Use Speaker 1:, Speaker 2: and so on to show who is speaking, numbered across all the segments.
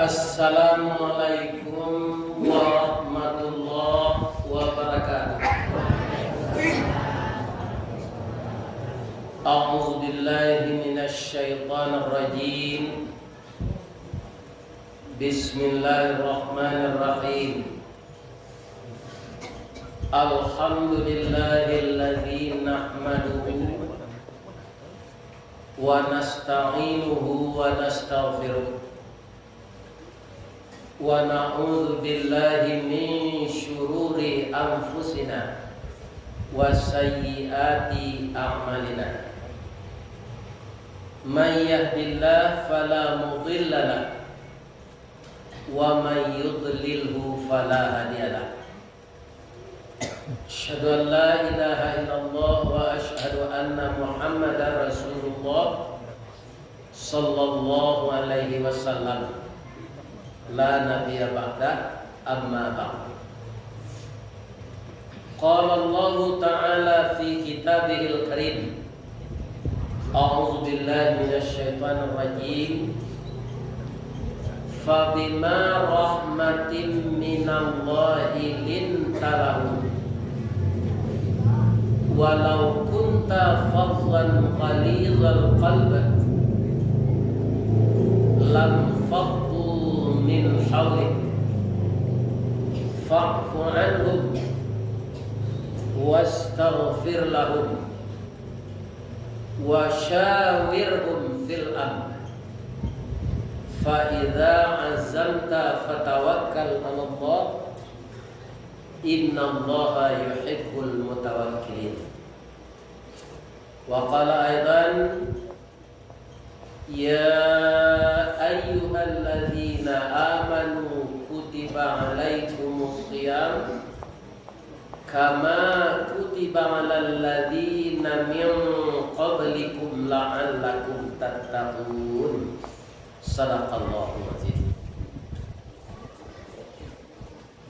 Speaker 1: Assalamualaikum warahmatullahi wabarakatuh. A'udzu billahi minasy syaithanir rajim. Bismillahirrahmanirrahim. Alhamdulillahilladzi nahmaduhu wa nasta'inuhu wa nastaghfiruh. Wa na'udzu billahi min syururi anfusina wa sayyiati a'malina. May yahdihillahu fala mudilla lahu wa may yudlilhu fala hadiya lahu. Asyhadu an la ilaha illallah wa asyhadu anna Muhammadar Rasulullah sallallahu alaihi wasallam. La nabiyya ba'da, amma ba'd. Qala Allah Ta'ala fi kitabihil karim. A'udzu billahi minasy syaithanir rajim. Fa bima rahmatin minallahi linta lahum walau kunta fadlan ghalidhal qalb lam faddu min hawlik fa'fu anhum wastaghfir lahum wa syawirhum fil amr fa idza azamta fatawakkal 'ala Allah innallaha yuhibbul mutawakkilin. Wa qala aidan ya ayyuhalladzina amanu kutiba alaikumus shiyam kama kutiba alal ladzina min qablikum la'allakum tattaqun. Sadaqallahul azim.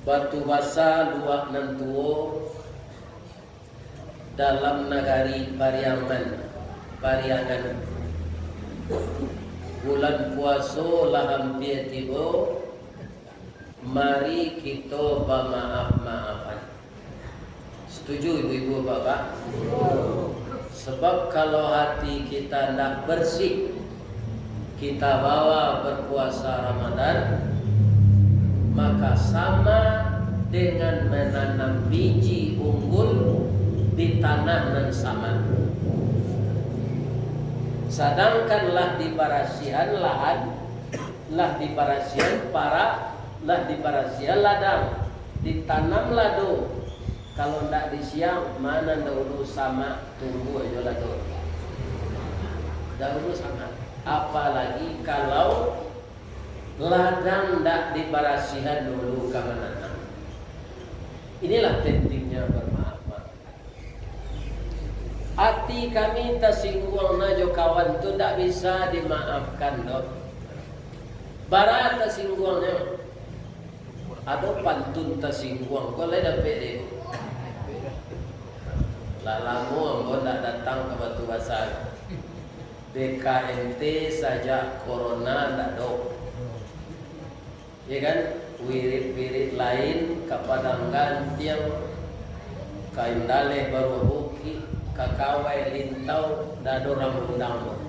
Speaker 1: Batu basa luak nantuo dalam nagari Pariangan bulan puaso lah hampir tiba, mari kita bermaaf-maafan. Setuju ibu-ibu bapak? Sebab kalau hati kita nak bersih, kita bawa berpuasa Ramadan, maka sama dengan menanam biji unggul di tanah yang sama. Sedangkanlah di parasian lahan, lah di parasian ladang, ditanam lado. Kalau ndak di siang mana dahulu sama, tunggu aja lado. Dahulu sama. Apalagi kalau ladang ndak di parasian dulu kamanana. Inilah pentingnya bermaaf. Hati kami tersinggung najo kawan tu tak bisa dimaafkan dok. Barat tersinggungnya, ada pantun tersinggung. Kau leh dapat deh. Lalamu ambo tak datang ke Batu Basar. BKMT saja corona tak dok. Ya kan? Wirid-wirid lain kepadang gantiang kain daleh baru buki kakawai lintau dado rambut-rambut.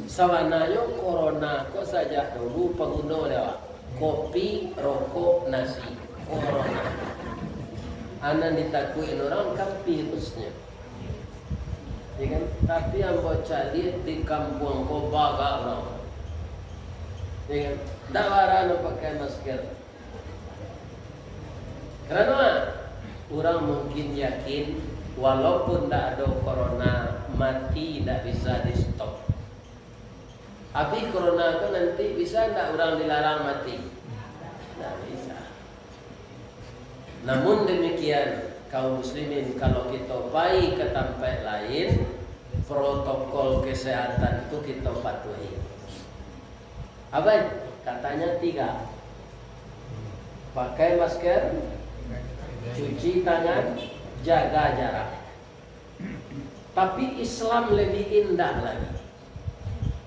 Speaker 1: Sawananya corona kok saja dulu pengguna dewa kopi, rokok, nasi corona. Anak ditakuin orang kan virusnya. Ya kan? Tapi yang bocah lihat di kampung kok baga orang. Ya kan? Tak warna pakai masker. Karena orang mungkin yakin walaupun tak ada corona mati tak bisa di stop. Tapi corona itu nanti bisa tak orang dilarang mati? Tak bisa. Namun demikian kaum muslimin kalau kita pergi ke tempat lain protokol kesehatan itu kita patuhi. Apa? Katanya 3. Pakai masker, cuci tangan, jaga jarak. Tapi Islam lebih indah lagi.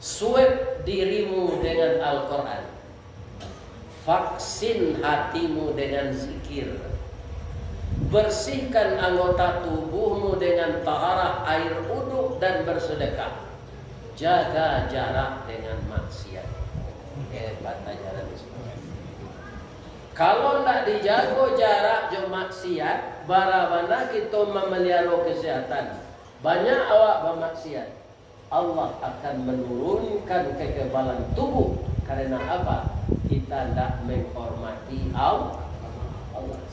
Speaker 1: Swab dirimu dengan Al-Quran. Vaksin hatimu dengan zikir. Bersihkan anggota tubuhmu dengan taharah air uduk dan bersedekah. Jaga jarak dengan maksiat. Hebat ajaran Islam. Kalau tidak dijaga jarak dengan maksiat, barabana kita memelihara kesehatan. Banyak awak bermaksiat, Allah akan menurunkan kekebalan tubuh. Karena apa? Kita tidak menghormati Allah.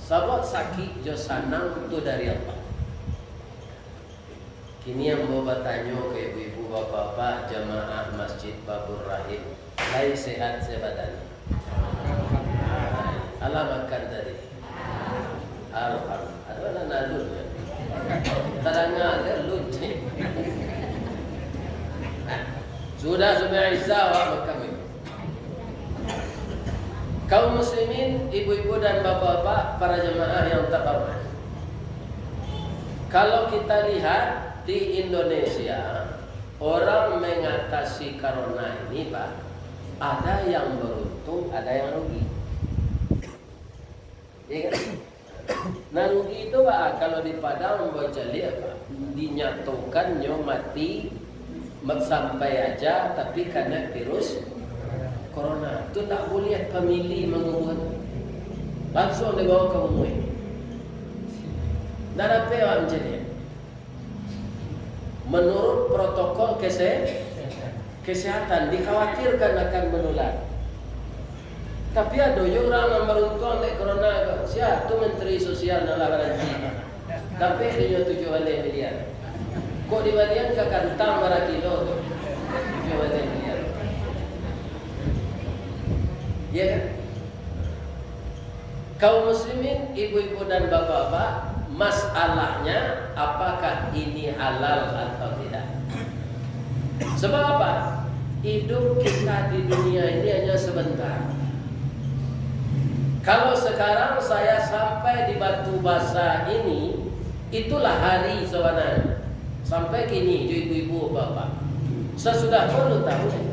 Speaker 1: Sebab sakit jo sanang itu dari Allah. Kini yang mau bertanya ke ibu-ibu, bapak-bapak, jamaah Masjid Babur Rahim, baik sehat sebadan. Alamatkan tadi. Alhamdulillah. Ada nalun ya. Terangnya ada lunci. Sudah Isa wa kami. Kaum muslimin, ibu-ibu dan bapak-bapak, para jemaah yang terhormat. Kalau kita lihat di Indonesia, orang mengatasi corona ini, Pak, ada yang beruntung, ada yang rugi. Ya kan? Nah, rugi itu Pak, kalau di Padang Bojali apa? Dinyatakannya mati sampai aja, tapi karena virus corona itu tak boleh pemilih mengubur, langsung dibawa ke umum. Dan apa yang jadi? Menurut protokol kesehatan dikhawatirkan akan menular. Tapi ada juga orang yang beruntung dari corona. Siapa tu Menteri Sosial dalam garanti. Tapi dia 7 miliar. Kok dibalian ke kantang berapa kilo tu? 7 miliar. Ya kan? Kaum muslimin, ibu-ibu dan bapak-bapak, masalahnya apakah ini halal atau tidak? Sebab apa? Hidup kita di dunia ini hanya sebentar. Kalau sekarang saya sampai di Batu Basa ini, itulah hari sebenarnya. Sampai kini, ibu-ibu, bapak, sesudah 10 tahun.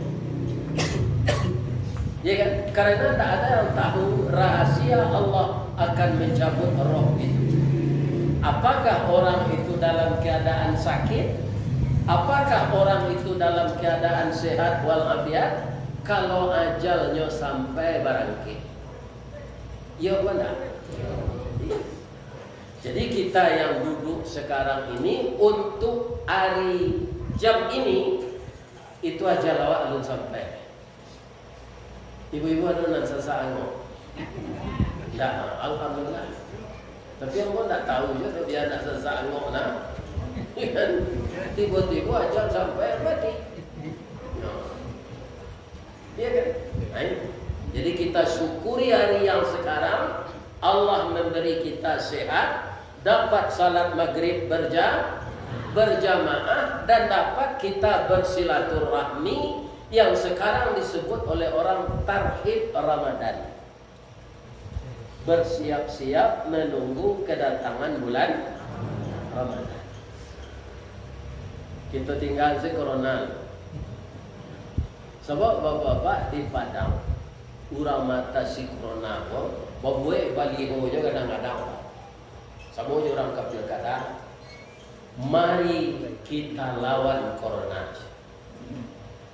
Speaker 1: Ya kan? Karena tak ada yang tahu rahasia Allah akan mencabut roh itu. Apakah orang itu dalam keadaan sakit? Apakah orang itu dalam keadaan sehat walafiat? Kalau ajalnya sampai barangkali, ya benar. Jadi kita yang duduk sekarang ini untuk hari jam ini, itu aja lawak belum sampai. Ibu-ibu ada nak sesak angok? Tak, alhamdulillah. Tapi yang pun tak tahu je kalau dia nak sesak angok nak. Tiba-tiba aja sampai mati. Iya kan? Jadi kita syukuri hari yang sekarang Allah memberi kita sehat, dapat salat maghrib berjamaah, dan dapat kita bersilaturahmi yang sekarang disebut oleh orang tarhib Ramadan. Bersiap-siap menunggu kedatangan bulan Ramadan. Kita tinggal si corona. Sebab bapak-bapak di Padang, urang mata si corona ko, babuai baliho nya kadang-kadang. Sama orang ke pilkada. Mari kita lawan corona.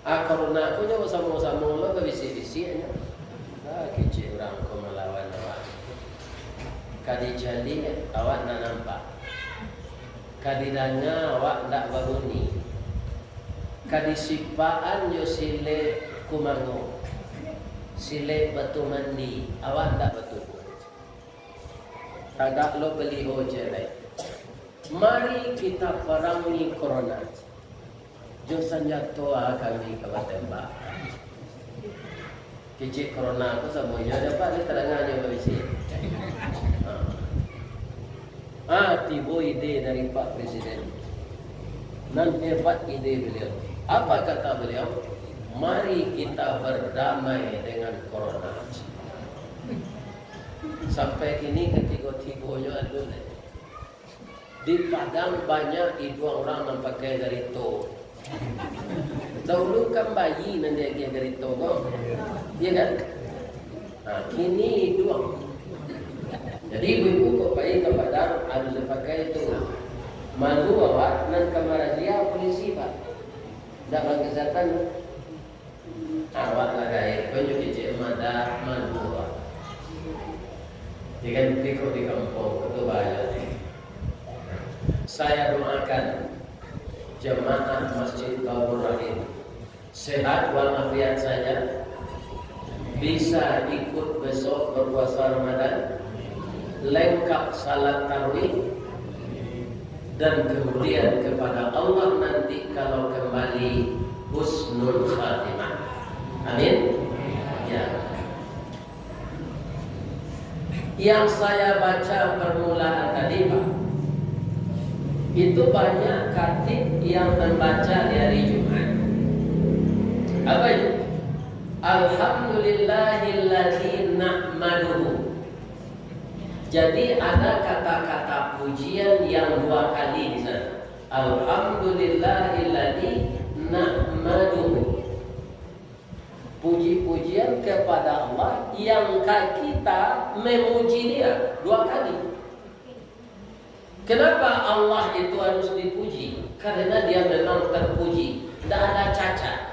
Speaker 1: Corona ko nya sama-sama lo ke bisi-bisi nya. Kecil orang ko melawan awak. Kadi jadi awak nak nampak. Kadidanya awak ndak bangun. Kadi sipaan yo sile kumango. Sile batu mandi, awak ndak betul. Tagak lo beli hojelai. Mari kita perangi corona. Jo senjata kami kawan tembak. Kecik corona aku semuanya dapat di terangnya berisi. Tiba ide dari Pak Presiden. Dan hebat ide beliau. Apa kata beliau? Mari kita berdamai dengan corona. Sampai kini ketiga-tiganya ada. Di Padang banyak ibu orang yang pakai dari to. Dahulu kan bayi nanti dia gerito kok. Iya kan? Nah, kini dua. Jadi ibu-ibu kok bayi kepada harus dipakai itu. Malu awak nan kamarazia polisi pak. Dapat kesehatan. Awak lah gaya. Penyu kecil mada malu awak. Jika dipikir di kampung itu bahaya. Saya doakan jemaah Masjid Qabrul Rahim sehat walafiat saja, bisa ikut besok berpuasa Ramadan, lengkap salat tarawih, dan kemudian kepada Allah nanti kalau kembali husnul khatimah. Amin. Ya. Yang saya baca permulaan tadi Pak, itu banyak khatib yang membaca di hari Jumat. Apa itu? Alhamdulillahilladzi nahmaduhu. Jadi ada kata-kata pujian yang dua kali di sana. Alhamdulillahilladzi nahmaduhu. Puji-pujian kepada Allah yang kita memuji Dia dua kali. Kenapa Allah itu harus dipuji? Karena Dia memang terpuji, tidak ada cacat.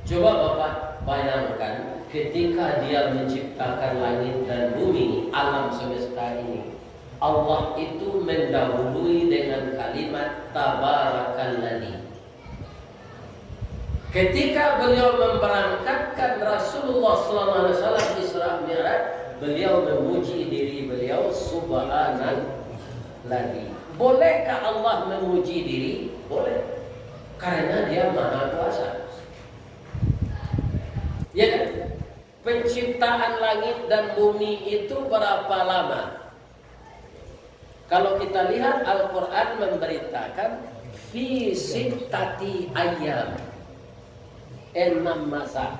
Speaker 1: Coba Bapak bayangkan ketika Dia menciptakan langit dan bumi, alam semesta ini, Allah itu mendahului dengan kalimat tabarakalladzi. Ketika beliau memberangkatkan Rasulullah SAW Isra Mi'raj, beliau memuji diri beliau subhanalladzi. Bolehkah Allah memuji diri? Boleh. Karena Dia Maha Kuasa. Ya kan? Penciptaan langit dan bumi itu berapa lama? Kalau kita lihat Al-Quran memberitakan fi sittati ayyam, 6 masa.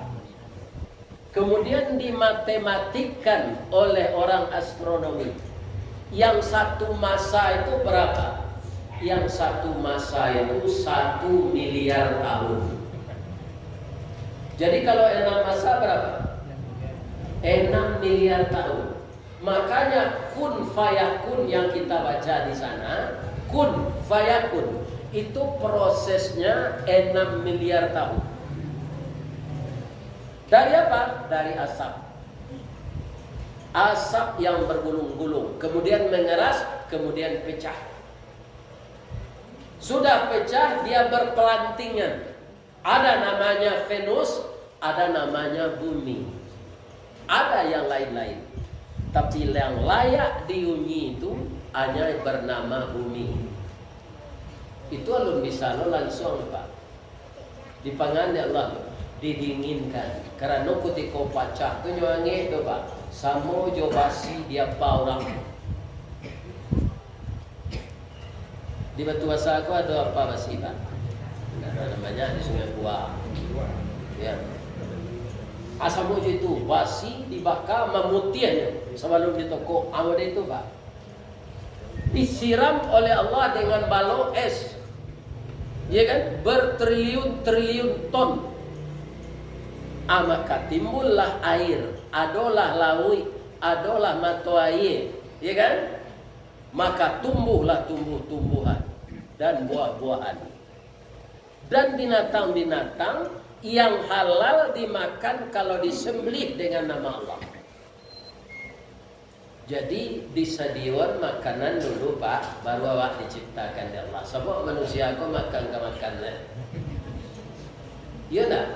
Speaker 1: Kemudian dimatematikkan oleh orang astronomi. Yang satu masa itu berapa? Yang satu masa itu 1 miliar tahun. Jadi kalau 6 masa berapa? 6 miliar tahun. Makanya kun fayakun yang kita baca di sana, kun fayakun itu prosesnya 6 miliar tahun. Dari apa? Dari asap. Asap yang bergulung-gulung, kemudian mengeras, kemudian pecah. Sudah pecah, dia berpelantingan. Ada namanya Venus, ada namanya bumi. Ada yang lain-lain. Tapi yang layak diunyi itu hanya bernama bumi. Itu alun bisa lo langsung Pak. Dipangan ya Allah, didinginkan. Karena ketika pacah tu nyanyi tu Pak. Samo jo basi dia orang. Di Batu Asa aku ada apa basi Pak? Namanya di Sungai Buah. Ya. Asam ujo itu basi dibakar memutihnya sebelum di toko awal itu Pak. Disiram oleh Allah dengan balon es. Ya kan? Bertriliun-triliun ton. Maka timbullah air, adolah laui, adolah mata air, ya kan? Maka tumbuhlah tumbuh-tumbuhan dan buah-buahan. Dan binatang-binatang yang halal dimakan kalau disembelih dengan nama Allah. Jadi disediakan makanan dulu Pak, baru awak diciptakan oleh Allah. Sebab manusia aku makan ke makannya. Iya tak?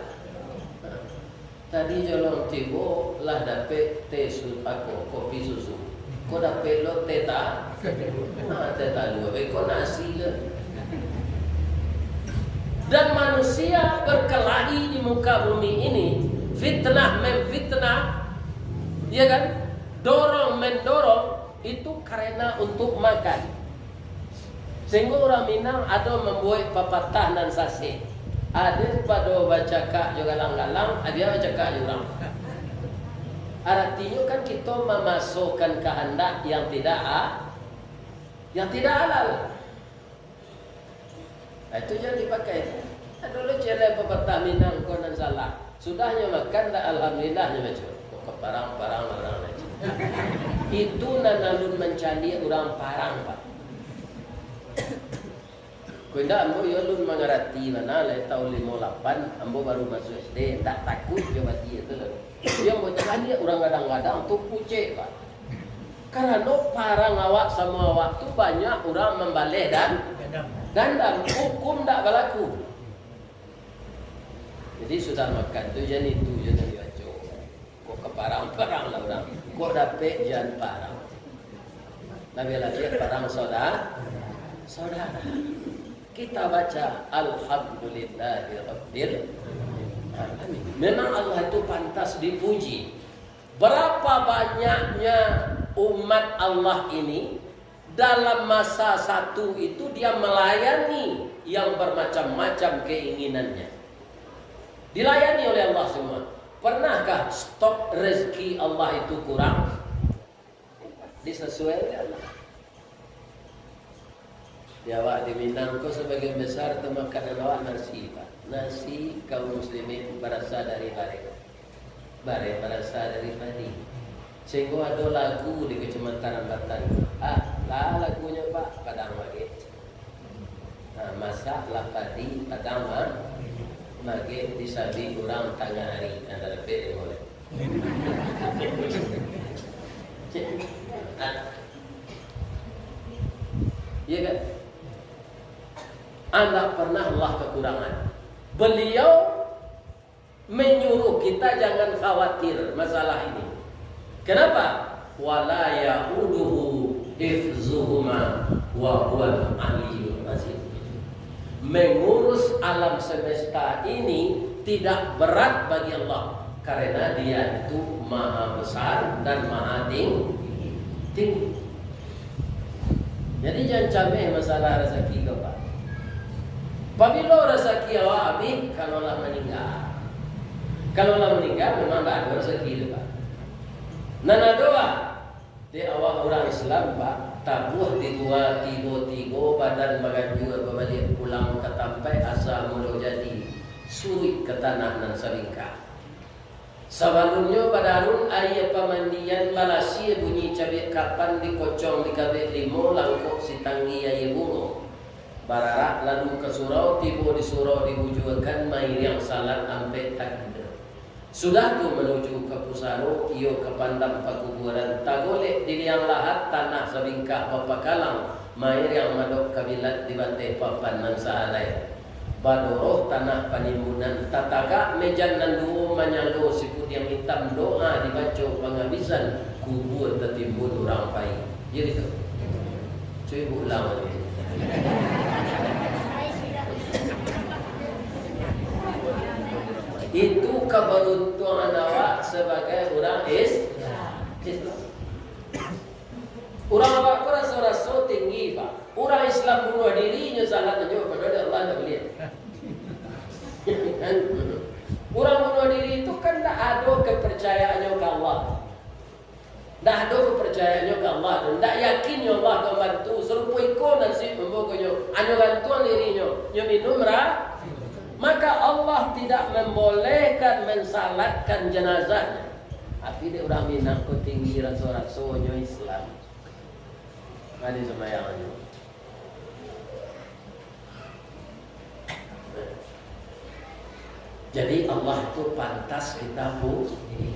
Speaker 1: Tadi jolong tibo lah dapet teh aku kopi susu. Kau dapet lo teh tak? Teh tak dua, kau nasi ke? Dan manusia berkelahi di muka bumi ini, fitnah memfitnah, ya kan? Dorong mendorong itu karena untuk makan. Sehingga orang Minang ada membuat papatah dan sase. Ada pada baca kak juga lang-lang, ada baca kak juga. Artinya kan kita memasukkan kehendak yang tidak halal. Itu jangan dipakai. Dulu cile pepatah Minang konan salah. Sudahnya makan dah alhamdulillahnya macam. Kok parang-parang orang aja. Itu nanalun mencari orang parang pak. Kuinda ambo yolun mengerti mana le tahun 58 ambo baru masuk SD tak takut coba dia tu lah. Dia mau cari orang kadang-kadang tu pucek pak. Karena parang awak sama awak tu banyak orang membaleh dan gandam hukum tak berlaku. Jadi sudah makan tu jadi baca. Kok keparang-parang lah orang. Kok dapat jangan parang. Lagi-lagi parang saudara. Kita baca Alhamdulillahi Rabbil Alamin. Memang Allah itu pantas dipuji. Berapa banyaknya umat Allah ini dalam masa satu itu dia melayani yang bermacam-macam keinginannya. Dilayani oleh Allah semua. Pernahkah stok rezeki Allah itu kurang? Disesuaikan oleh Allah. Ya awak di Minang kau sebagian besar tu makanan awak nasi pak. Nasi kaum muslimin berasal dari bare. Bare berasal dari padi. Sehingga ada lagu di Kecamatan Batan. Lah lagunya pak Padang Mage. Nah, masaklah padi Padang Mage disabi orang tengah hari antara pede boleh. Iya kan? Anda pernah Allah kekurangan. Beliau menyuruh kita jangan khawatir masalah ini. Kenapa? Wala ya'uduhu hifzuhuma wa huwal aliyyul azim. Mengurus alam semesta ini tidak berat bagi Allah karena Dia itu maha besar dan maha tinggi. Jadi jangan cameh masalah rezeki kau pak. Apabila rezeki awak habis, kalaulah meninggal. Kalaulah meninggal memang tak ada rezeki itu pak. Nana doa di awak orang Islam pak, tabuh di dua tigo badan bagan juga berbalik pulang ke tampai asal mula jadi surik ke tanah nan selingkah. Sebelumnya badarun ayat pemandian balasi bunyi cabai kapan dikocong di kabel limo langkok si tanggi ayat bungo. Bararak lalu ke surau tiba di surau diwujudkan main yang salat sampai takbir. Sudah tu menuju ke pusaro iyo ke pandang pakuburan tagolek di liang lahat tanah sebingkah papakalang main yang madok kabilat di bantai papan nan saalai. Badoroh tanah panimbunan tataka mejan nan duo manyalo siput yang hitam doa dibaca penghabisan kubur tertimbun orang pai. Jadi tu. Cuy ulang lagi. Itu keberuntungan awak sebagai orang Islam. Orang awak ku rasa tinggi pak. Orang Islam bunuh dirinya salah tunjuk kepada Allah tak boleh. Orang bunuh diri itu kan tak ada kepercayaannya ke Allah. Tak ada kepercayaannya ke Allah. Tak yakinnya Allah akan bantu. Serupa ikut nasib membukanya. Anya bantuan dirinya. Dia minum maka Allah tidak membolehkan mensalatkan jenazahnya. Tapi dia orang Minang ku tinggi rasa-rasanya Islam. Ada sembahyangnya. Jadi Allah itu pantas kita puji.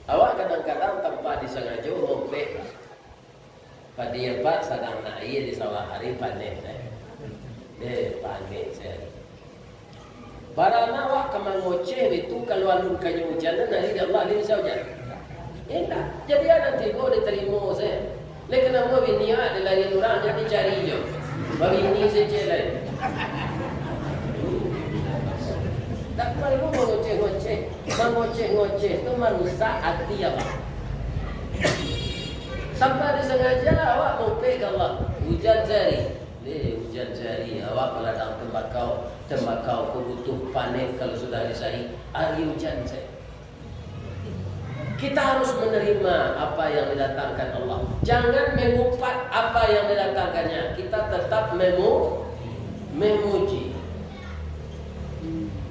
Speaker 1: Awak kadang-kadang tanpa disengaja ngompek. Padi apa sedang naik di sawah hari panen. Panen saya. Barang awak kemang ngoceh itu kalau alun kayu hujan nanti Allah dia bisa hujan. Enak. Jadi nanti kau diterima saya. Lepas nama bini ada lagi orang jadi carinya. Bagi ini saja lain. Tak perlu mengoceh-ngoceh itu merusak hati awak. Sampai disengaja awak mengupik Allah. Hujan jari. Hujan jari. Awak meladang tembakau. Tembakau ku butuh panen kalau sudah disai. Hari hujan saya. Kita harus menerima apa yang didatangkan Allah. Jangan mengumpat apa yang didatangkannya. Kita tetap memuji.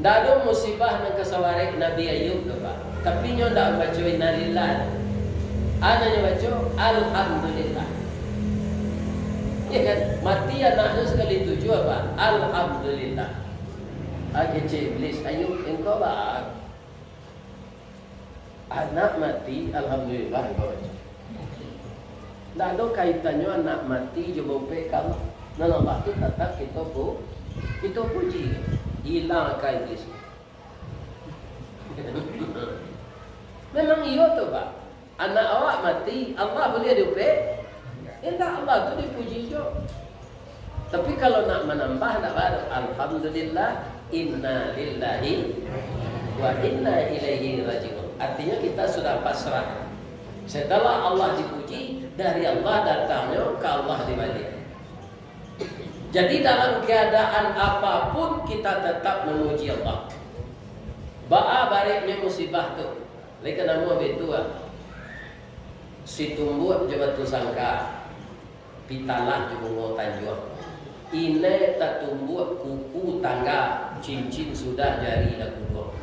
Speaker 1: Ndak ada musibah nang kasawarek Nabi Ayub tu Pak. Tapi nyo ndak baca innalillah. Ana nyo baca alhamdulillah. Ya kan? Mati anaknya sekali tujuh apa? Alhamdulillah. Kecil iblis Ayub engkau bah. Anak mati alhamdulillah engkau baca. Ndak ada kaitannya anak mati jebol pekam. Nah Allah tu tetap kita puji. Hilang akal iblis. Memang iya tu Pak. Anak awak mati, Allah boleh diupek. Entah Allah tu dipuji juga. Tapi kalau nak menambah nak baru alhamdulillah inna lillahi wa inna ilaihi rajiun. Artinya kita sudah pasrah. Setelah Allah dipuji, dari Allah datangnya ke Allah dibalik. Jadi dalam keadaan apapun kita tetap memuji Allah. Ba'a baliknya musibah tu. Leka nama betul si tumbuh je batu sangka. Pitalah je bungo tanjuang. Ine tak tumbuh kuku tangga. Cincin sudah jari dah kudu.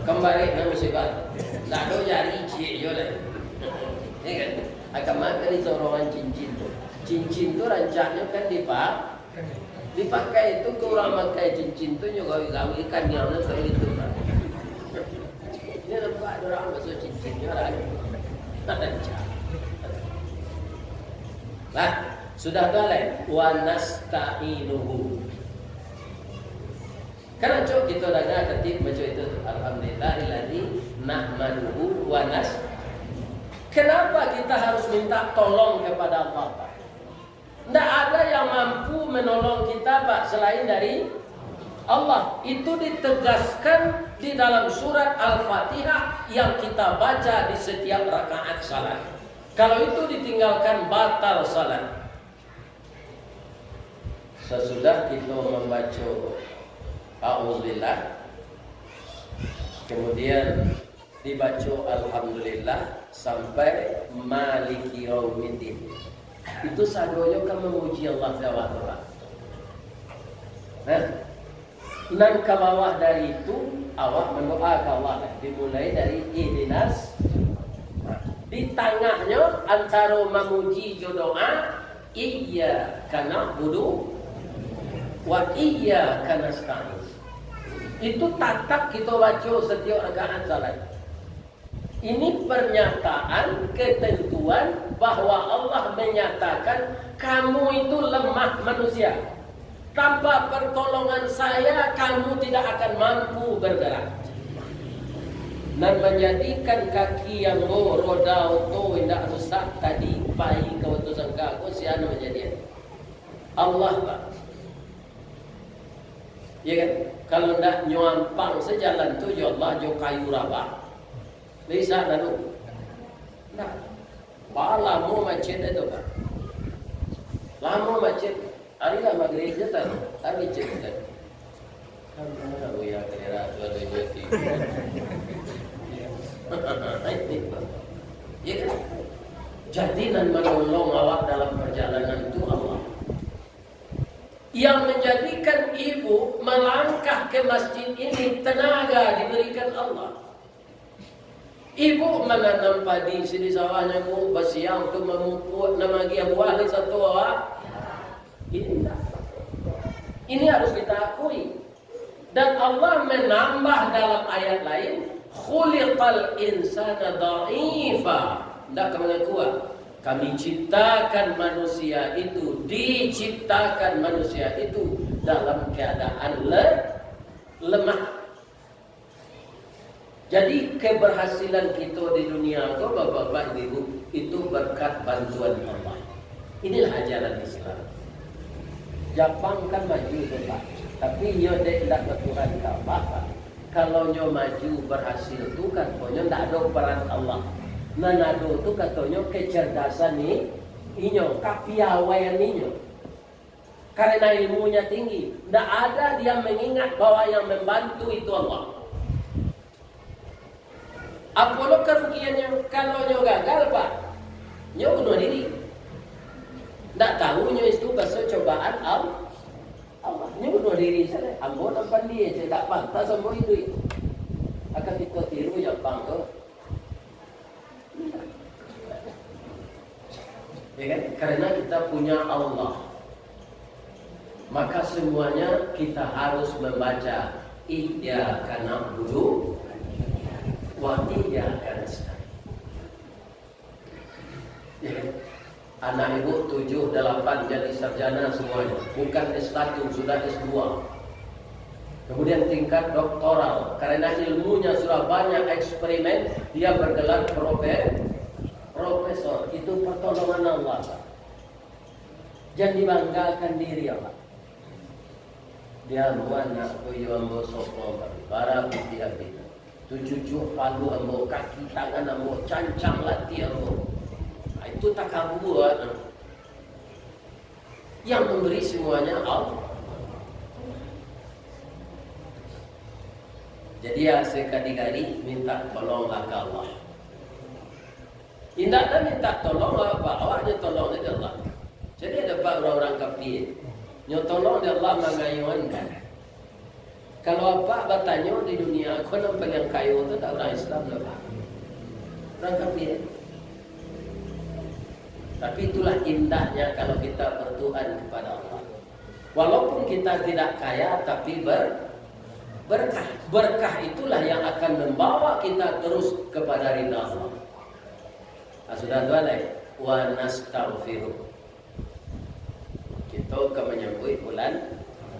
Speaker 1: Kembali nama musibah. Tak ada jari cik je lah. Ya kan? Akan makan itu orang cincin tu. Cincin tu rancaknya kan dipakai itu ke orang pakai cincin tu juga gawikan yang sekali itu kan. Ini nampak orang masuk cincinnya rancak. Nah, sudah balik wa nasta'inuhu. Karena cok kita dengar ketik macam itu alhamdulillahilladzi nahmaduhu wa Kenapa kita harus minta tolong kepada Allah Pak? Tidak ada yang mampu menolong kita Pak selain dari Allah. Itu ditegaskan di dalam surat Al-Fatihah yang kita baca di setiap rakaat salat. Kalau itu ditinggalkan batal salat. Sesudah kita membaca A'udzubillah, kemudian dibaca Alhamdulillah sampai Maliki Yaumiddin. Itu sadonya kan memuji Allah Ta'ala. Dan ke bawah dari itu awak mendoa ke Allah. Dimulai dari ihdinas. Di tengahnya antara memuji doa iyyaka na'budu wa iyyaka nasta'in. Itu tatap kita baca setiap rakaat salat. Ini pernyataan ketentuan bahwa Allah menyatakan kamu itu lemah manusia. Tanpa pertolongan saya kamu tidak akan mampu bergerak. Dan menjadikan kaki yang roda auto tidak rusak tadi pai kau tu sangka aku siapa menjadi Allah Pak. Ya kan? Kalau tidak nyampang sejalan tu ya Allah jo kayu rabak. Bisa lalu. Nah, lama macet itu Pak. Lama macet. Hari lama gereja tak. Hari cerita. Kamu tahu ya kira dua tiga. Ya kan? Jadi dan menolong awak dalam perjalanan itu Allah. Yang menjadikan ibu melangkah ke masjid ini tenaga diberikan Allah. Ibu menanam padi sini sawahnya bu basiang tu memupuk nama dia buah ni satu awak. Ini harus kita akui. Dan Allah menambah dalam ayat lain khuliqal insana dha'ifa. Tidak kemana kuat. Kami ciptakan manusia itu, diciptakan manusia itu dalam keadaan lemah. Jadi keberhasilan kita di dunia itu Bapak-bapak Ibu itu berkat bantuan Allah. Inilah ajaran Islam. Jepang kan maju Bapak, tapi dia tidak bertuhan Bapak. Kalau dia maju berhasil itu katanya tidak ada peran Allah. Manado itu katanya kecerdasan ni, inyo kapiawaian inyo. Karena ilmunya tinggi, tidak ada dia mengingat bahwa yang membantu itu Allah. Apolo kerugiannya kalau nyo gagal Pak, nyo bunuh diri. Tidak tahu nyo itu bahasa cobaan Allah. Allah nyuruh diri saya, ambo nampan dia, saya tak pantas ambo itu. Akan kita tiru yang bangga. Ya kan? Karena kita punya Allah, maka semuanya kita harus membaca Iyyaka na'budu wa iyyaka nasta'in. Ya kan? Anak ibu 7, 8 jadi sarjana semuanya, bukan S1, sudah S2. Kemudian tingkat doktoral, karena ilmunya sudah banyak eksperimen, dia bergelar profesor. Itu pertolongan Allah. Jangan dibanggakan diri Allah. Dia anak kuyu ambo sopo para putih abis. Cucu palu ambo, kaki tangan ambo, cancang latih ambo. Itu takabur. Yang memberi semuanya Allah. Jadi ya sekali-kali minta tolonglah ke Allah. Tidak ada minta tolong apa, awaknya tolong dari Allah. Jadi ada orang-orang kafir, nyo tolong dari Allah mengayuankan. Kalau apa bertanya di dunia, kau nampak yang kayu itu tak orang Islam lah, orang kafir. Tapi itulah indahnya kalau kita bertuhan kepada Allah. Walaupun kita tidak kaya, tapi berkah. Berkah itulah yang akan membawa kita terus kepada ridha Allah. Sudah tualai wa nastaghfiruh. Kita akan menyambut bulan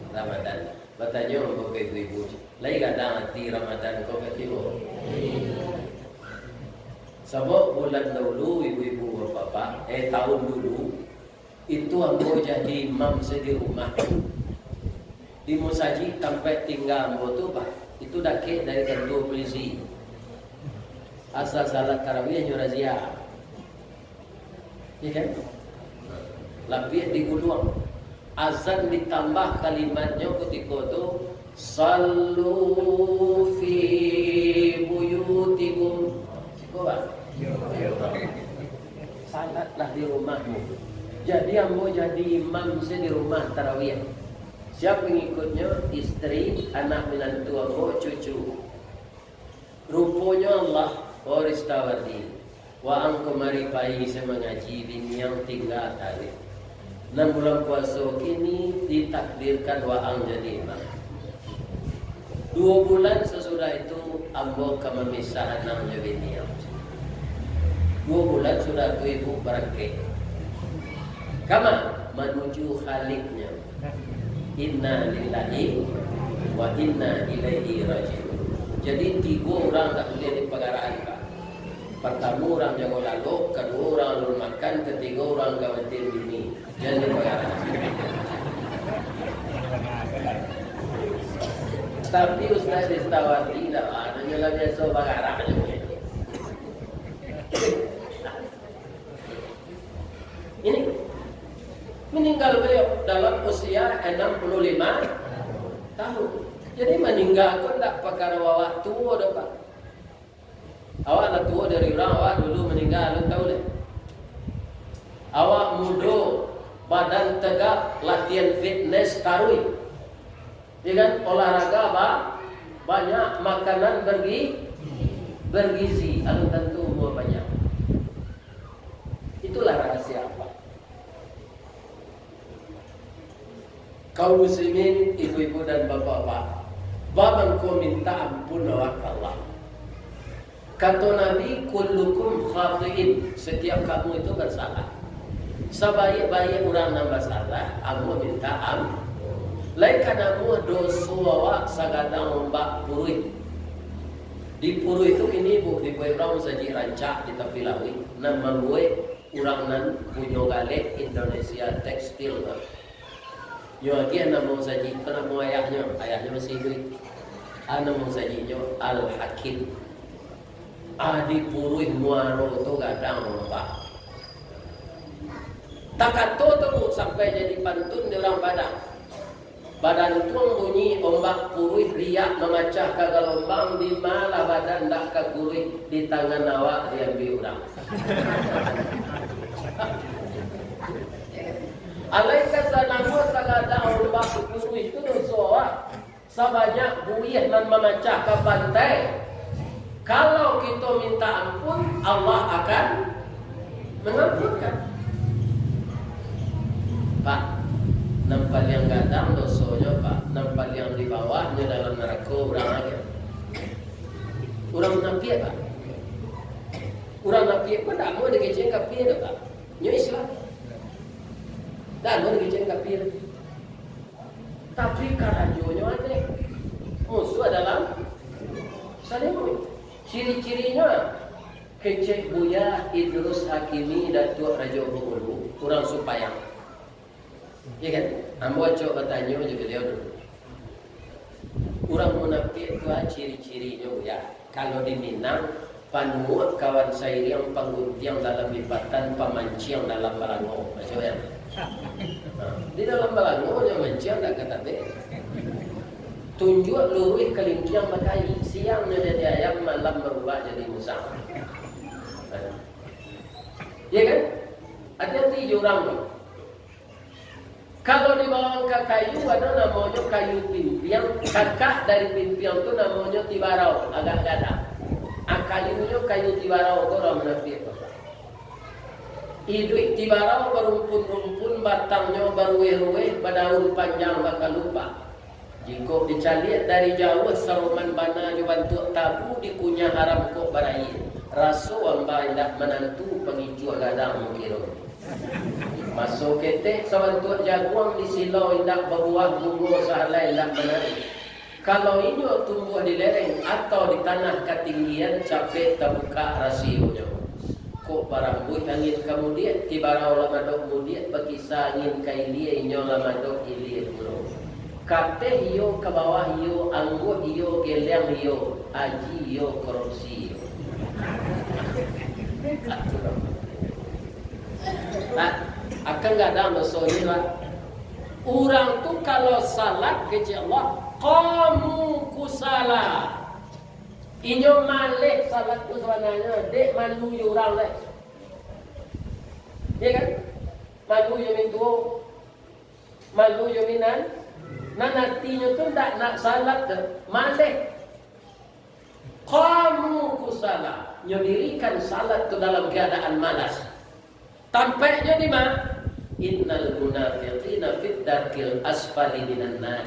Speaker 1: Ramadan. Bertanya untuk ibu-ibu, lagi kadang hati Ramadan kau ketimu. Sebab bulan dahulu ibu-ibu bapak, tahun dulu itu ambo jadi imam di rumah. Di Musaji tempat tinggal ambo tu pak, itu dakik dari kantor polisi. Asal salat tarawih nyorazia. Ya kan? Lapis di gulung. Azan ditambah kalimatnya ketika itu sallu fi buyutikum. Coba. Salatlah di rumahmu. Jadi ambo jadi imam di rumah tarawih. Siapa pengikutnya? Istri, anak menantu ambo, cucu. Rupanya Allah Waristawati. Wa ang kemari pagi saya mengaji bini yang tinggal tadi. 6 bulan puasa kini ditakdirkan wa ang jadi imam. 2 bulan sesudah itu ambo ke memisah anaknya bini yang 2 bulan sudah tu ibu berangkat. Kama menuju khaliknya. Inna lillahi wa inna ilaihi raji'un. Jadi 3 orang tak boleh di pegaraan pak. Pertama orang jago lalu, kedua orang lalu makan, ketiga orang gawatin bini. Jangan di pegaraan. Tapi Ustaz Istawati tidak ada jalan biasa pegaraan. Ini meninggal beliau dalam usia 65 tahun. Jadi meninggal pun tak perkara waktu dah pak. Awak lah tua dari orang, awak dulu meninggal, lu tahu deh. Awak muda, badan tegap, latihan fitness tarui. Ya kan, olahraga banyak, makanan bergizi, lalu tentu umur banyak. Itulah rahasia apa? Kaum muslimin, ibu-ibu dan bapak-bapak, bapak kau minta ampun awak Allah. Kata Nabi, kullukum khati'in, setiap kamu itu bersalah. Sebaik-baik orang yang bersalah, aku minta ampun. Lain kanamu dosa awak sagadang ombak purui. Di purui itu kini bu, di purui orang saji rancak di tepi laut. Nama gue orang nan punya galek Indonesia tekstil. Yo lagi nama saji, itu nama ayahnya masih hidup. Nama sajinya Al Hakim. Di purui muaro tu gadang ombak. Takato tu sampai jadi pantun di orang badan tuang bunyi ombak purui riak memecah ke gelombang di mana badan dak ke purui di tangan awak diambil orang. Alaika sanamu sagada ombak purui Sebanyak buih dan memecah ke pantai. Kalau kita minta ampun, Allah akan mengampunkan. Pak, nampak yang gadang dosonya Pak, nampak yang di bawahnya dalam neraka orang aja. Orang nabi Pak. Orang nabi pun tak mau dikeceng kafir Pak. Nyo Islam. Dan mau dikeceng kafir. Tapi karajonya aneh. Musuh dalam saling. Ciri-cirinya kecek Buya Idrus Hakimi Datuk Raja Bengkulu, orang Supayang. Ya kan? Ambo coba tanya juga dia dulu. Orang munafik itu ciri-cirinya ya. Kalau di Minang, panuak kawan saya yang pangguntiang dalam lipatan, pamanciang dalam balango. Macam ya? Di dalam balango yang manciang tak kata be. Tunjuk luruh kelingkiang makai. Siangnya jadi ayam, malam berubah jadi musang. Ya kan? Hati-hati jurang tu. Kalau dibawa ke kayu, ada namanya kayu pimpiang. Kakak dari pimpiang tu namanya tibarau, agak gadah. Kayunya kayu tibarau, orang menafik. Hidup tibarau berumpun-rumpun, batangnya berwe-we, berdaun panjang bakal lupa. Jika dicaliat dari jauh saruman bana jubantu tabu dikunyah haram kok barayi. Rasu amba indak menantu pengicu gadang mukiro. Masuk ketek sabantu jaguang di silau indak berbuah bunga sahalai indak menari. Kalau ini tumbuh di lereng atau di tanah ketinggian capek terbuka rasionya. Kok barambut angin kemudian tibarau lamadok kemudian berkisah angin kailia nyola madok ilir burung. Kate hiyo ke bawah hiyo, anggur hiyo, geleng hiyo, aji hiyo, korupsi hiyo. Akan gak ada masalah lah. Orang tu kalau salat kepada Allah, kamu kusala. Inyo malik salat tu sebenarnya, dek malu you orang lah. Ya kan? Malu you mintu, malu you minan. Nah nantinya tu tak nak salat malik. Kamu kusala, nyodirikan salat tu dalam keadaan malas. Tampaknya di mana? Innal munafiqina fid darkil asfali minan nar.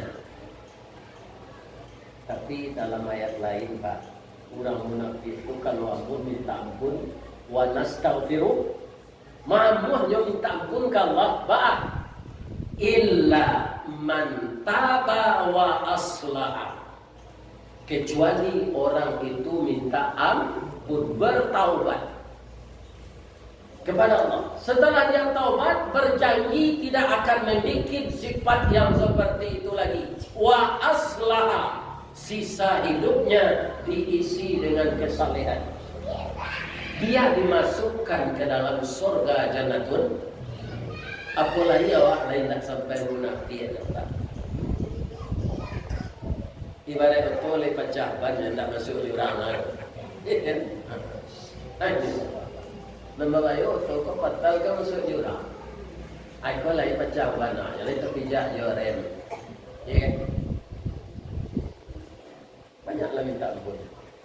Speaker 1: Tapi dalam ayat lain Pak, orang munafik itu kalau ampun minta ampun, wa nastaghfiru, ma'amuhnya minta ampun ke Allah, Pak. Illa man taba wa aslaha, kecuali orang itu minta ampun, bertaubat kepada Allah. Setelah dia taubat, berjanji tidak akan membuat sifat yang seperti itu lagi. Wa aslaha, sisa hidupnya diisi dengan kesalehan. Dia dimasukkan ke dalam surga jannatun. Apalagi awak lain nak sampai munafik tak. Ibarat betul le pecah ban yang nak masuk di orang kan. Aduh. Membawa tu kau patal kau masuk di orang. Ai kau lain pecah ban ya, lain terpijak je rem. Ya kan? Banyaklah minta ampun.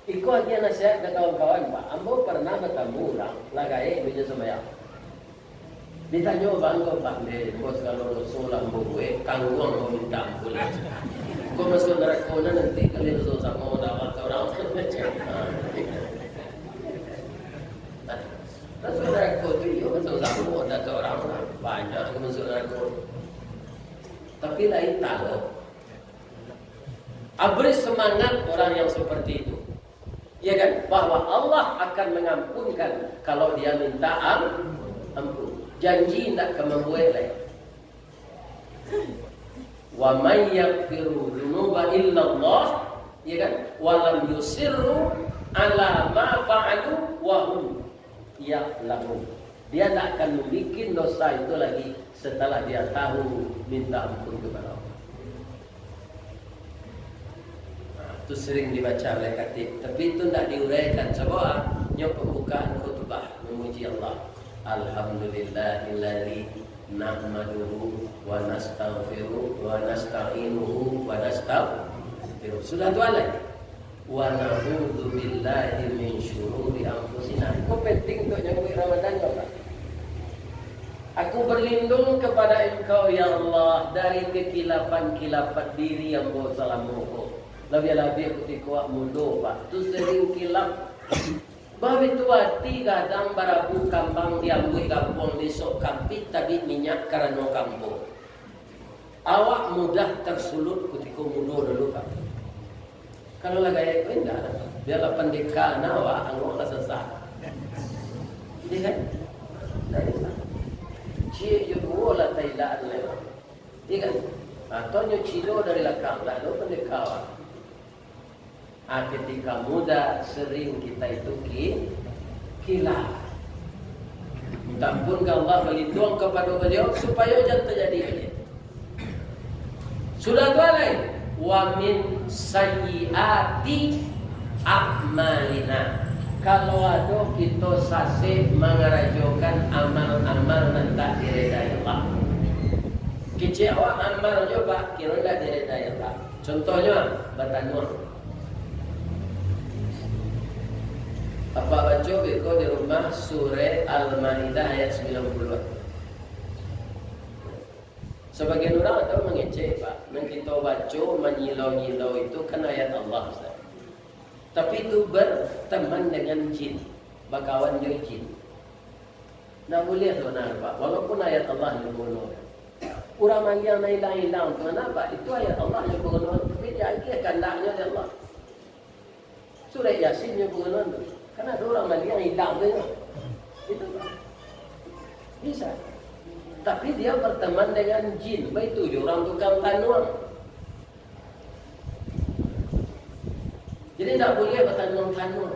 Speaker 1: Iko dia nasihat ke kawan-kawan Pak. Ambo pernah bertemu orang lagai meja sembahyang. Ditanya bangga Pak Le, bos kalau Rasul ambo gue tanggung mau minta ampun. Kau masuk neraka nanti kalian Rasul sama orang orang macam. Masuk neraka tu yo masuk sama orang banyak masuk neraka. Tapi lain tahu. Abri semangat orang yang seperti itu. Ya kan? Bahwa Allah akan mengampunkan kalau dia minta ampun. Janji tidak akan membuat lain. Wa may yaghfiru dzunuba illallah, ya kan? Wa lam yusirru ala ma fa'alu wa hum ya'lamun. Dia tak akan membuat dosa itu lagi setelah dia tahu minta ampun kepada Allah. Itu sering dibaca oleh khatib, tapi itu tidak diuraikan. Sebabnya pembukaan khutbah memuji Allah. Alhamdulillahilladzi nahmaduhu wa nastaghfiruh wa nasta'inuhu wa Terus sudah tu alai. Wa na'udzu billahi min syururi anfusina. Kau penting untuk nyambut Ramadan tak? Aku berlindung kepada Engkau ya Allah dari kekilafan-kilafan diri yang kau salah mohon. Lebih-lebih aku tikuak mundur pak. Tu sering kilaf. Bahawa itu hati kadang barabu kambang diambil kampung besok kampit tapi minyak karena kampung. Awak mudah tersulut ketika mundur dulu pak. Kalau lah gaya itu enggak ada. Biarlah pendekar awak anggap sesat. Jadi kan? Dari sana. Cie juga lah Thailand lewat. Iya kan? Atau nyucido dari belakang lah. Lalu pendekar awak. Ketika muda sering kita itu kilaf. Minta ampun ke Allah berlindung kepada beliau supaya jangan terjadi ini. Sudah tu lain. Wa min sayyiati a'malina. Kalau ada kita sasih mengerajokan amal-amal yang tak diredai Allah. Kecewa amal juga kira tak diredai Allah. Contohnya bertanung. Apa baca beko di rumah surah Al-Maidah ayat 90. Sebagian orang ada mengecek pak, yang kita baca menyilau-nyilau itu kan ayat Allah Ustaz. Tapi itu berteman dengan jin, berkawan dengan jin. Nah boleh tu benar pak, walaupun ayat Allah yang benar. Orang yang hilang-hilang tu kenapa? Itu ayat Allah yang benar. Tapi dia akan daknya dari Allah. Surah Yasin yang benar tu. Karena ada orang yang hilang tu. Itu bisa. Tapi dia berteman dengan jin. Baik tu orang tukang tanur. Jadi tak boleh bertanung tanur.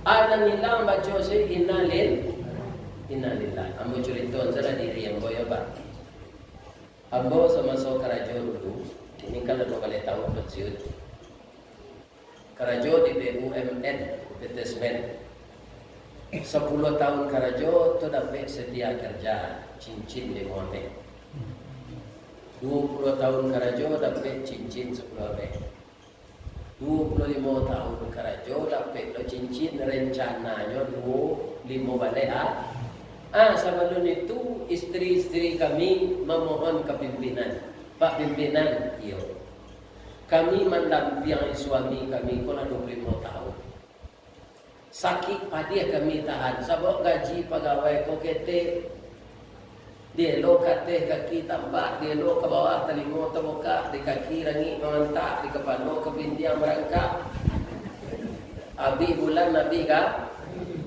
Speaker 1: Ada hilang baca saya innalillah. Ambo cerita saya diri yang boya pak. Ambo sama-sama karajo dulu. Ini kalau boleh tahu pensiun. Karajo di BUMN, PT Semen. 10 tahun karajo tu dapat setia kerja cincin di Mohamed. 20 tahun karajo dapat cincin 10 beg. 25 tahun karajo dapat cincin rencananya 25 balik sebelum itu istri-istri kami memohon ke pimpinan. Pak pimpinan, iyo. Kami mendampingi suami kami kalau 25 tahun. Sakit padia kami tahan. Sebab gaji pegawai ko kete. Dia lo kate kaki tambah, dia lo ke bawah telingo terbuka, di kaki rangi mengantak, di kepala kebintiang merangkak. Abi bulan Nabi kah?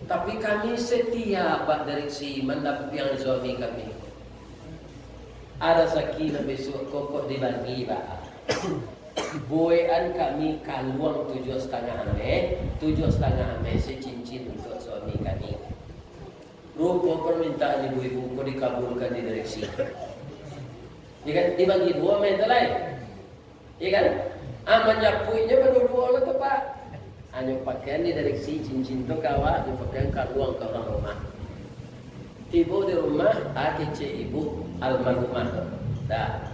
Speaker 1: Tapi kami setia Pak Direksi mendampingi suami kami. Ada sakit besok kokok dibagi Pak. Boyan kami kaluang 7,5 ame, 7,5 ame cincin untuk suami kami. Rupa permintaan ibu-ibu ko dikabulkan di direksi. Ya kan? Dibagi 2 ame lain. Ya kan? Menyapuinya baru 2 lah tu Pak. Hanya pakaian di direksi cincin tu kawat, hanya pakaian kaluang ke orang rumah. Ibu di rumah, kece ibu almarhumah. Dah.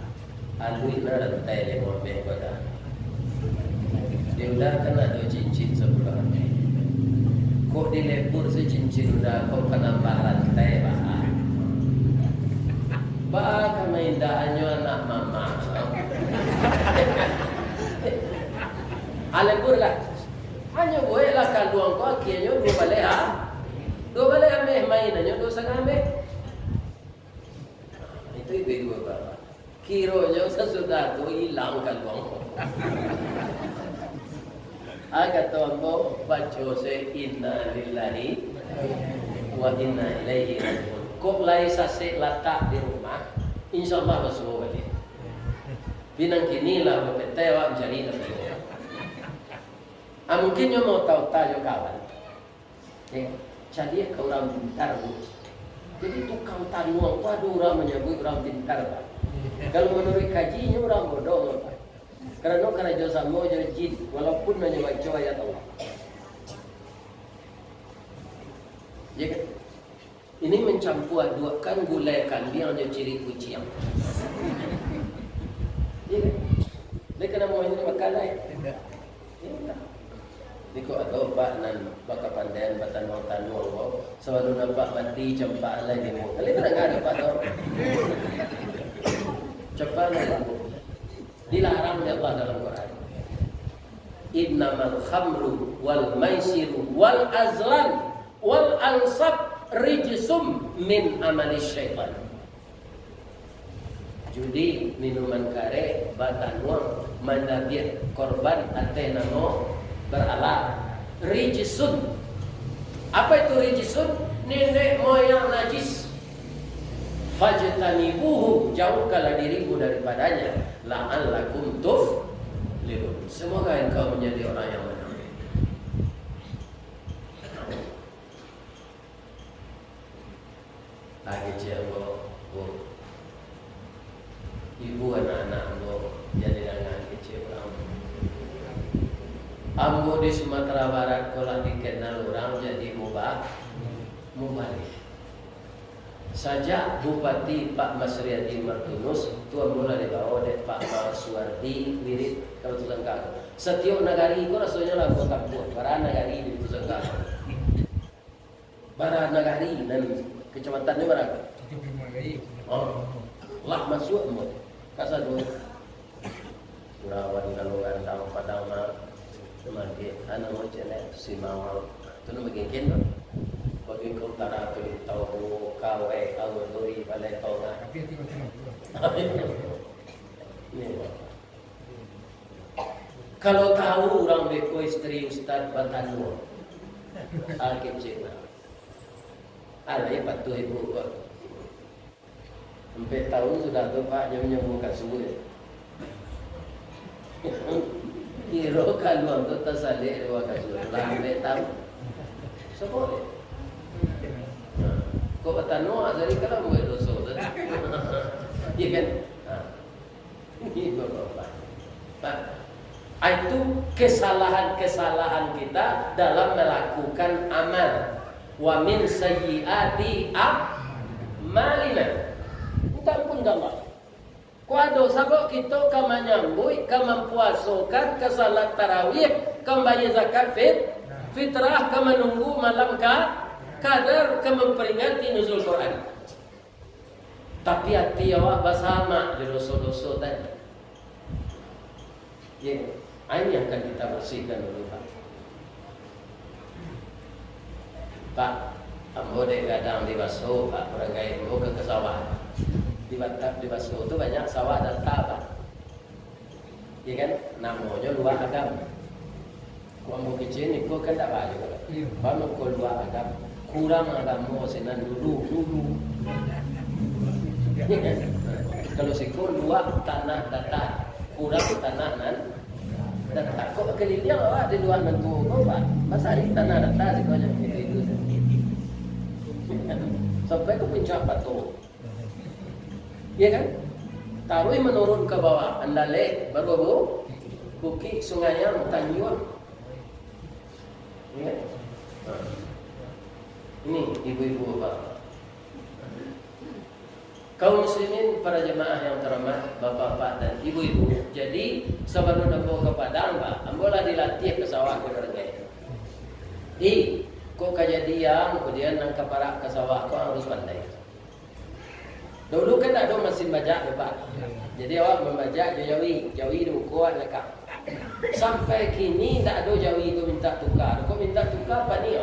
Speaker 1: Alui mana rantai dia mau ambil pada. Dia udah kan ada cincin sebelah ni. Kok dilepur si cincin udah kok penambah rantai bah. Bah kami indahnya anak mama. Alepur lah. Hanya boleh lah kaluang kau akhirnya 2 balik 2 balik ambil mainannya 2,5 ambil. Itu ibu bapak. Kiranya sesudah itu hilang kaluang. Kata ambo baca saya inna lillahi wa inna ilaihi raji'un. Kok lai sasek letak di rumah, insyaallah masuk balik. Binang kini lah bapete awak mencari lagi. Mungkin you mau tahu-tahu kawan. Jadi kau orang pintar bu. Jadi tukang tanuang tu ada orang menyebut orang pintar pak. Kalau menurut kajinya orang bodoh pak. Karena jasa mau jadi jin, walaupun hanya baca ayat Allah. Ya kan? Ini mencampur adukan gulai kambing yang ciri kucing. Ya kan? Dia kena mau ini makalai. Ni ko ato pa nan baka pandayan batanong-tanong ko. Selalu nampak mati campak alay ni mo. Kali na nga ada pa to. Campak alay mo. Dilarang ni Allah dalam Quran. Innamal khamru wal maisiru wal azlam wal ansab rijsum min amali syaitan. Judi, minuman kare, batanong, mandabir, korban, ate namo beralat. Rijsun. Apa itu rijsun? Nenek moyang najis. Fajtanibuhu, jauhkanlah dirimu daripadanya. La'allakum tuflihun. Semoga engkau menjadi orang yang menang. Lagi cewek, ibu anak-anak ambo jadi dengan kecil ambo. Ambo di Sumatera Barat kalau dikenal orang jadi mubalik. Sajak Bupati Pak Masriadi Martunus tuan mula dibawa oleh Pak Marsuardi Wirid kalau tu sangka. Setiap negari itu rasanya lah kota buat. Bara negari di tu sangka. Bara negari dan kecamatannya berapa? Oh, lah masuk ambo. Kasa dulu. Surawan kalau gandang padang mah sebagai anak mau celek si mawar tu nama gengken tu. Bagi kau tara tu tahu kau duri balai tahu nak. Kalau tahu orang beko isteri Ustaz Batanur, alkit cina. Alai patuh ibu kau. 4 tahun sudah tu Pak nyambung kat subuh. Kira kalau tu tersalik dua kasut. Lah 4 tahun. Sebab kau bertanya dari kalau buat dosa tu. Ya kan? Ini bapak. Itu kesalahan-kesalahan kita dalam melakukan amal. Wa min sayyiati a'malina. Tak pun dalam. Kuado sabok kita kama nyambui, kama puasokan, kesalat tarawih, kembali zakat fitrah, kama nunggu malam kadar, kama memperingati nuzul Quran. Tapi hati awak bersama di dosa-dosa tadi. Ya, ini yang akan kita bersihkan dulu Pak. Pak, ambo dek gadang di baso, Pak, perangai ambo ke sawah. Di Basro itu banyak sawah dan tabak. Ya kan? Namanya luar agam. Kamu kecil ni kau kan tak baju kan? Kamu kau luar agam. Kurang agama senan dulu. Ya kan? Kalau sekor luar tanah datar, kurang tanah nan datar. Kau keliling awak di luar nentu kau Pak. Masa di tanah datar sekor macam itu. Sampai ke puncak batu. Ya kan? Taruh menurun ke bawah. Andale baru bukit sungai yang Tanjung. Ya. Ini ibu-ibu Bapak. Kaum muslimin, para jemaah yang terhormat, bapak-bapak dan ibu-ibu. Jadi sebelum nampak ke Padang, Pak, ambolah dilatih ke sawah ke Dergai. Kok kejadian kemudian nang keparak ke sawah kau harus pandai. Dulu kan tak ada mesin bajak Pak. Jadi awak membajak jawi itu kuat lekap. Sampai kini tak ada jawi itu minta tukar. Kau minta tukar apa ni?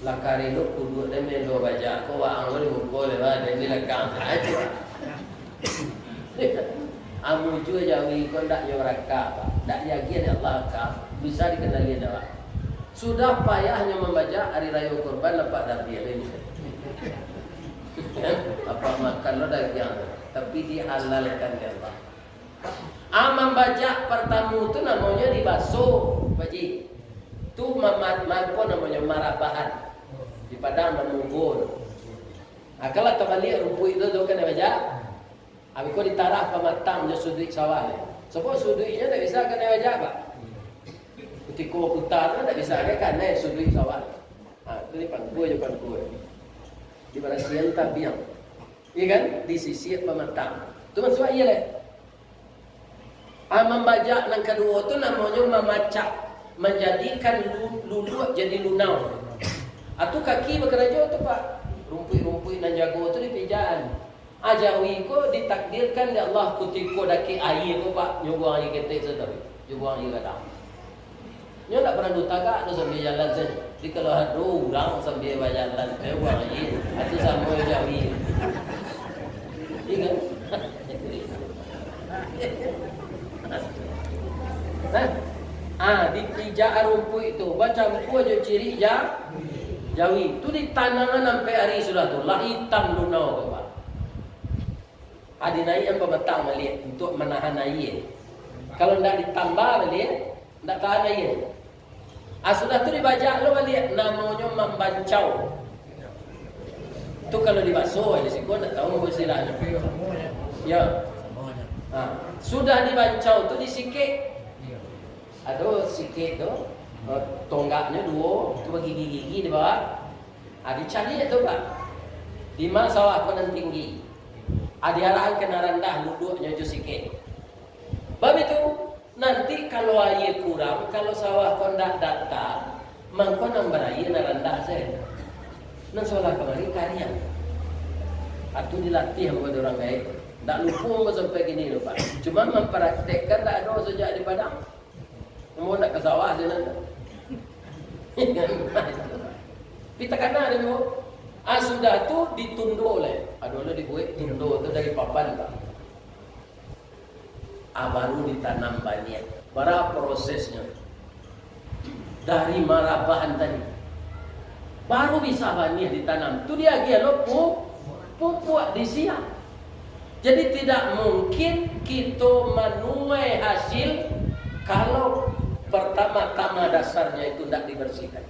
Speaker 1: Lakari lu kudu dan melo bajak. Kau ang boleh mukul lewat dan lekang aja. Amu juga jawi kau tak nyoraka Pak. Tak yakin Allah kau bisa dikenali dah. Sudah payahnya membajak hari raya kurban lepas dari ini. Apa makan lo daging, tapi dihalalkan oleh Allah. Amam bajak pertama itu namanya dibasuh, Pakcik. Tu apa namanya marabahan. Di Padang menunggun. Kalau kembali rumput itu tu kena bajak. Habis kau ditarah pematang je sudut sawah. Sebab sudutnya tak bisa kena bajak Pak. Ketika putar tak bisa kan sudut sawah. Itu ni pangku je pangku. Di barasian tabiang. Iya kan? Di sisi pematang. Itu maksudnya iya leh. Membajak yang kedua tu namanya memacak, menjadikan lulu jadi lunau. Atau kaki bekerja tu Pak, rumput-rumput dan jago tu dipijaan. Jawi ko ditakdirkan ya Allah kutiko daki air ko Pak, nyubuang air ketek sedar, nyubuang air kadang. Nyo tak pernah dutagak tu sambil jalan saja. Jadi kalau ada orang sambil berjalan, buang air, itu sama jawi. Ingat? Di pijaan rumput itu baca buku aja ciri jawi. Tu di tanangan sampai hari sudah tu lah hitam lunau tu Pak. Ada naik yang pemetang balik untuk menahan air. Kalau tidak ditambah balik, tidak tahan air. Sudah tu dibajak lo balik namanya membancau. Tu kalau dibasuh aja sih, gua tak tahu berstilahnya. Ya. Sudah dibancau tu disikik. Ada sikit tu, tonggaknya dua, tu bagi gigi di bawah. Dicari tu Pak. Di mana sawah konan tinggi. Diarahan kena rendah, duduknya tu sikit. Bab itu nanti kalau air kurang, kalau sawah kondak datang, mangko nambah air na rendah saja. Nan solah kemari karya. Atau dilatih sama orang baik. Tak lupa sampai gini loh Pak. Cuma mempraktekkan tak ada sejak di Padang. Mau nak ke sawah je nanti. Kita kena ada mau. Sudah tu ditunduk oleh. Ada dibuat tunduk tu dari papan Pak. Baru ditanam banyak. Berapa prosesnya? Dari marabahan tadi. Baru bisa banyak ditanam. Tu dia lo pupuk di siang. Jadi tidak mungkin kita menuai hasil kalau pertama-tama dasarnya itu tidak dibersihkan.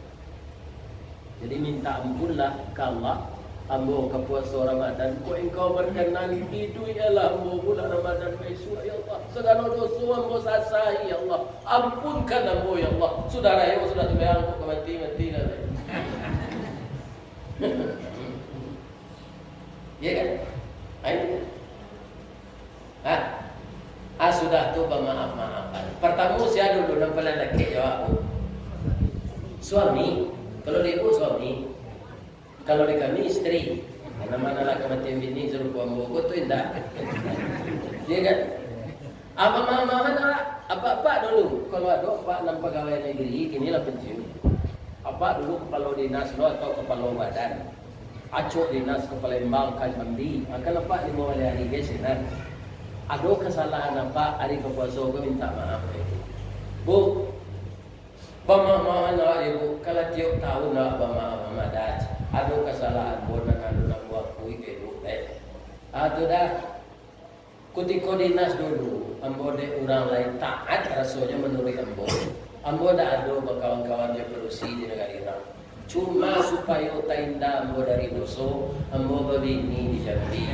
Speaker 1: Jadi minta ampunlah ke Allah. Ambo ke puasa Ramadan, ko engkau berkenan hidup ialah ambo bulan Ramadan besok ya Allah. Segala dosa ambo sasai ya Allah. Ampunkan ambo ya Allah. Saudara yo sudah terbayang kok mati dah. Ya kan? Ayo. Sudah tu bermaaf-maafan. Pertama saya dulu nampak lelaki jawab. Suami, kalau dia pun suami, kalau di kami istri. Mana-mana lah kematian bini suruh puan bogor tu indah. Dia kan? Maaf-maafan apa dulu. Kalau ada apa nampak pegawai negeri, kinilah pensiun. Apa dulu kepala dinas lo atau kepala badan. Acok dinas ke Palembang kan mandi. Akan apa di mau hari gesenan. Ada kesalahan apa hari kepuasa gue minta maaf. Bu, bamahan lah ibu. Kalau tiap tahun nak bamahan madat. Ada kesalahan bonan anu nak buat kui ke ibu. Itu dah. Kutiko dinas dulu. Ambo de orang lain taat rasanya menurut ambo. Ambo dah ada kawan-kawan yang berusi di negara Iran. Cuma supaya tainda ambo dari dosa, ambo berbini di Jambi.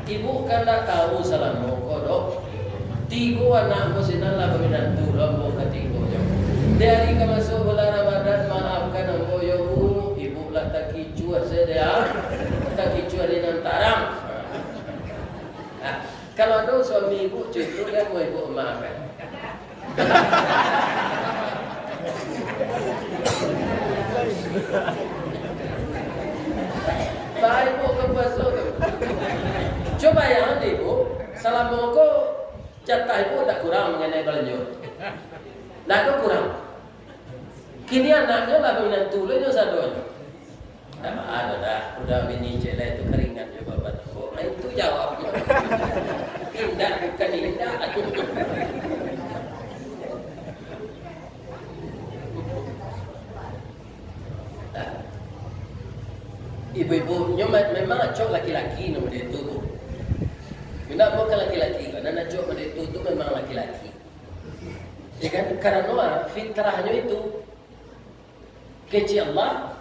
Speaker 1: Ibu kan tak tahu salah moko dok. Tiga anak ambo sinala berminantu ambo ketiga jauh. Dari kemasuk bulan Ramadan maafkan ambo ya bu. Ibu lah tak kicu sedia, tak kicu di nantarang. Kalau ada suami ibu cucu kan mau ibu maafkan. Baik bu kepuasa tu. Coba yang ada ibu, salam moko jatah ibu tak kurang mengenai belanja. Tak ada kurang. Kini anaknya lah menantu le sadonya. Tak ada dah, udah bini celai itu keringat je bapak tu. Itu jawabnya. Indah bukan indah. Ibu-ibu memang acok laki-laki nama dia tu. Benda bukan laki-laki, karena acok nama dia tu memang laki-laki. Ya kan? Karena fitrahnya itu kecil Allah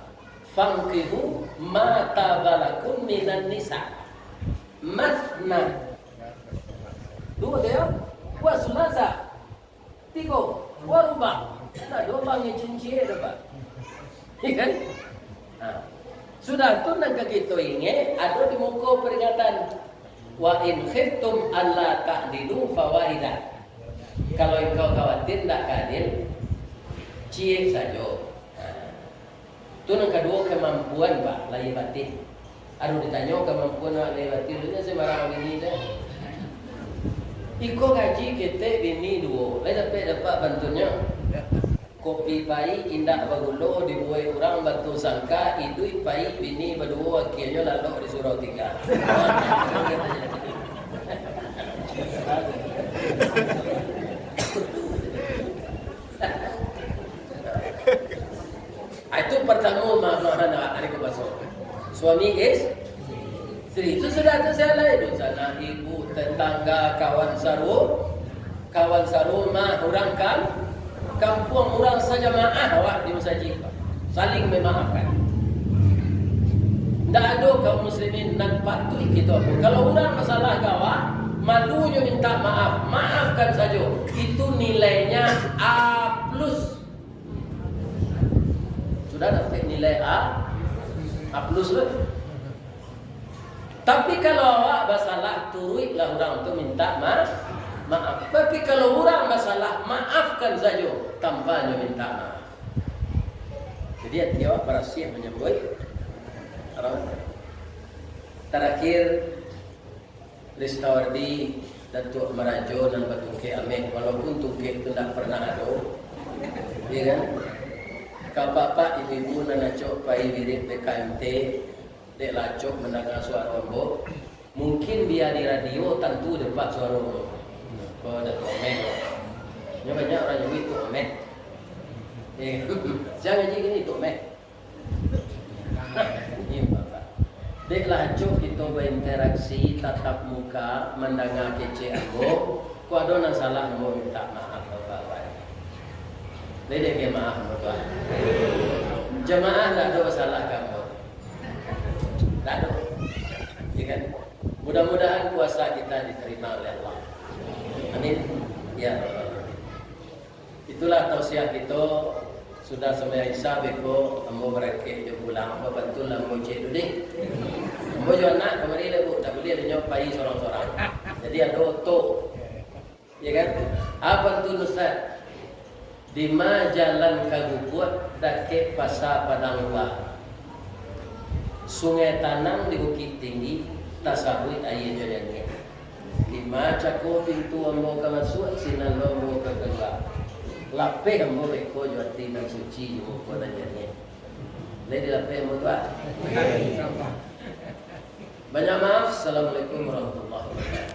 Speaker 1: fankihu ma tabalakum minan nisa matna. Dua dia, wa sulasa. Tiga, wa ruba. Nah, dua bangnya cincin dapat. Ya kan? Sudah tu nak kita ingat ada di muka peringatan. Wa in khiftum alla ta'dilu fawahidah. Kalau engkau khawatir tidak adil, cie saja. Itu yang kedua kemampuan Pak lahir batin. Aduh ditanya kemampuan lahir batin itu sembarang bini dah. Iko gaji kita bini dua, lain dapat bantunya. Kopi pai indah bagulo dibuai orang batu sangka itu pai bini berdua akhirnya lalu disuruh tinggal. Itu pertama makna hari kebasuh. Suami istri itu sudah tersalah itu sana ibu tetangga kawan saruma orang kampung orang saja maaf awak di masjid saling memaafkan. Tidak ada kaum muslimin dan patuh kita pun. Kalau orang masalah kawan malunya minta maaf, maafkan saja. Itu nilainya A+. Sudah dapat nilai A+ lah. Tapi kalau awak bersalah, turutlah orang itu minta maaf. Tapi kalau orang bersalah, maafkan saja tanpa minta maaf. Jadi hati awak para syekh menyebut orang. Terakhir Ristawardi Datuk Merajo dan Batuke Ameh, walaupun Tuke itu tidak pernah ada, ya kan? Bapak ibu-ibu nanacok pai wirid BKMT dek lacok mendengar suara ombo, mungkin dia di radio tentu dapat suara ombo. Kalau ada komen, nya banyak orang yang itu komen. Jangan jadi gini komen. Ini Bapak. Dek lacok kita berinteraksi tatap muka mendengar kece ombo, kau ada yang salah ombo minta maaf Bapak. Dek ke maaf Bapak. Jemaah tidak ada salah kamu. Tak ada. Ya kan? Mudah-mudahan puasa kita diterima oleh Allah. Amin. Ya Rabbal. Itulah tausiah kita. Sudah sembahyang Isya beko ambo berakit jo pulang apa betul lah mau cek dulu. Ambo jo anak kemarin le Bu, tak boleh ada nyopai sorang-sorang. Jadi ada oto. Ya kan? Apa tu Ustaz? Di ma jalan Kagukut dake pasar Padang Luar. Sungai Tanang di Bukit Tinggi tasawit air jadinya. Lima cako pintu ambo ka masuk sinan ambo ka keluar. Lape ambo beko jati dan suci ambo ko jadinya. Lady lape ambo tu. Banyak maaf. Assalamualaikum warahmatullahi wabarakatuh.